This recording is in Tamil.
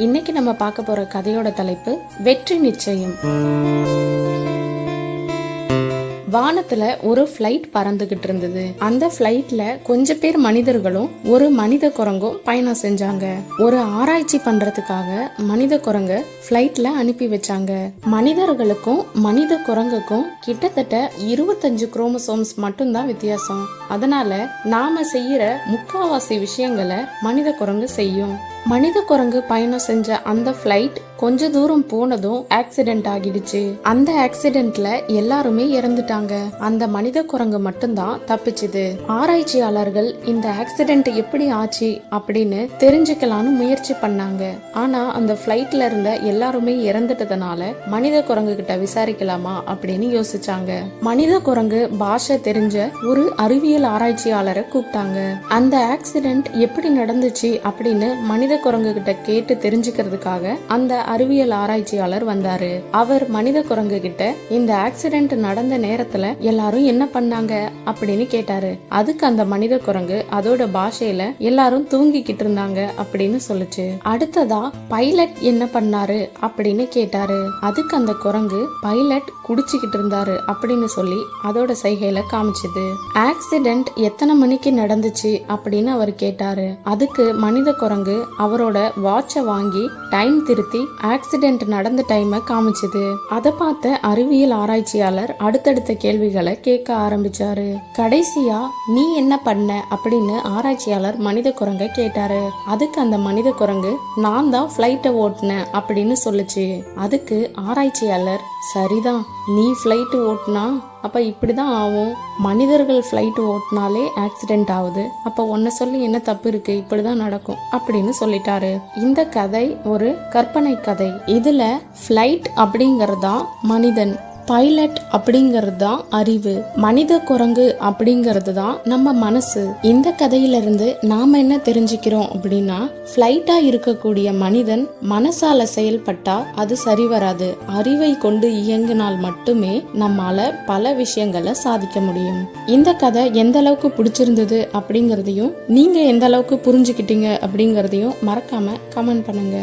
இன்னைக்கு நம்ம பார்க்க போற கதையோட தலைப்பு வெற்றி நிச்சயம். வானத்துல ஒரு ஃபிளைட் பறந்துகிட்டு இருந்தது. அந்த ஃபிளைட்ல கொஞ்சம் பேர் மனிதர்களும் ஒரு மனித குரங்கும் பயணம் செஞ்சாங்க. ஒரு ஆராய்ச்சி பண்றதுக்காக மனித குரங்க ஃபிளைட்ல அனுப்பி வச்சாங்க. மனிதர்களுக்கும் மனித குரங்குக்கும் கிட்டத்தட்ட 25 குரோமோசோம்ஸ் மட்டும்தான் வித்தியாசம். அதனால நாம செய்யற முக்காவாசி விஷயங்களை மனித குரங்கு செய்யும். மனித குரங்கு பயணம் செஞ்ச அந்த ஃபிளைட் கொஞ்ச தூரம் போனதும் ஆக்சிடென்ட் ஆகிடுச்சு. அந்த ஆக்சிடென்ட்ல எல்லாருமே இறந்துட்டாங்க. அந்த மனித குரங்கு மட்டும்தான் தப்பிச்சுது. ஆராய்ச்சியாளர்கள் இந்த ஆக்சிடென்ட் எப்படி ஆச்சு அப்படின்னு தெரிஞ்சுக்கலாம்னு முயற்சி பண்ணாங்க. ஆனா அந்த ஃபிளைட்ல இருந்த எல்லாருமே இறந்துட்டதுனால மனித குரங்கு கிட்ட விசாரிக்கலாமா அப்படின்னு யோசிச்சாங்க. மனித குரங்கு பாஷை தெரிஞ்ச ஒரு அறிவியல் ஆராய்ச்சியாளரை கூப்பிட்டாங்க. அந்த ஆக்சிடென்ட் எப்படி நடந்துச்சு அப்படின்னு மனித குரங்கு கிட்ட கேட்டு தெரிஞ்சுக்கிறதுக்காக அந்த அறிவியல் ஆராய்ச்சியாளர் வந்தாரு. அவர் மனித குரங்கு கிட்ட இந்த ஆக்சிடென்ட் நடந்த நேரத்துல எல்லாரும் என்ன பண்ணாங்க அப்படின்னு கேட்டாரு. அதுக்கு அந்த மனித குரங்கு அதோட பாஷையில எல்லாரும் தூங்கிக்கிட்டு இருந்தாங்க அப்படின்னு சொல்லுச்சு. அடுத்ததா பைலட் என்ன பண்ணாரு அப்படின்னு கேட்டாரு. அதுக்கு அந்த குரங்கு பைலட் குடிச்சுக்கிட்டு இருந்தாரு அப்படின்னு சொல்லி அதோட சைகையில காமிச்சது. ஆக்சிடென்ட் எத்தனை மணிக்கு நடந்துச்சு அப்படின்னு அவர் கேட்டாரு. அதுக்கு மனித குரங்கு அவரோட வாட்சை வாங்கி டைம் திருத்தி ஆக்சிடென்ட் நடந்த டைமை காமிச்சது. அதை பார்த்த அறிவியல் ஆராய்ச்சியாளர் அடுத்தடுத்த கேள்விகளை கேட்க ஆரம்பிச்சாரு. கடைசியா நீ என்ன பண்ண அப்படின்னு ஆராய்ச்சியாளர் மனித குரங்க கேட்டாரு. அதுக்கு அந்த மனித குரங்கு நான் தான் ஃபிளைட்டை ஓட்டினேன் அப்படின்னு சொல்லுச்சு. அதுக்கு ஆராய்ச்சியாளர் சரிதான், நீ ஃபிளைட் ஓட்டினா அப்ப இப்படிதான் ஆகும். மனிதர்கள் ஃபிளைட் ஓட்டினாலே ஆக்சிடென்ட் ஆகுது. அப்ப உன்னை சொல்லி என்ன தப்பு இருக்கு, இப்படிதான் நடக்கும் அப்படின்னு சொல்லிட்டாரு. இந்த கதை ஒரு கற்பனை கதை. இதுல ஃபிளைட் அப்படிங்கறதுதான் மனிதன், பைலட் அப்படிங்கிறது தான் அறிவு, மனித குரங்கு அப்படிங்கிறது தான் நம்ம மனசு. இந்த கதையிலிருந்து நாம என்ன தெரிஞ்சுக்கிறோம் அப்படின்னா, ஃபிளைட்டா இருக்கக்கூடிய மனிதன் மனசால செயல்பட்டா அது சரி வராது. அறிவை கொண்டு இயங்கினால் மட்டுமே நம்மால பல விஷயங்களை சாதிக்க முடியும். இந்த கதை எந்த அளவுக்கு பிடிச்சிருந்தது அப்படிங்கறதையும் நீங்க எந்த அளவுக்கு புரிஞ்சுக்கிட்டீங்க அப்படிங்கறதையும் மறக்காம கமெண்ட் பண்ணுங்க.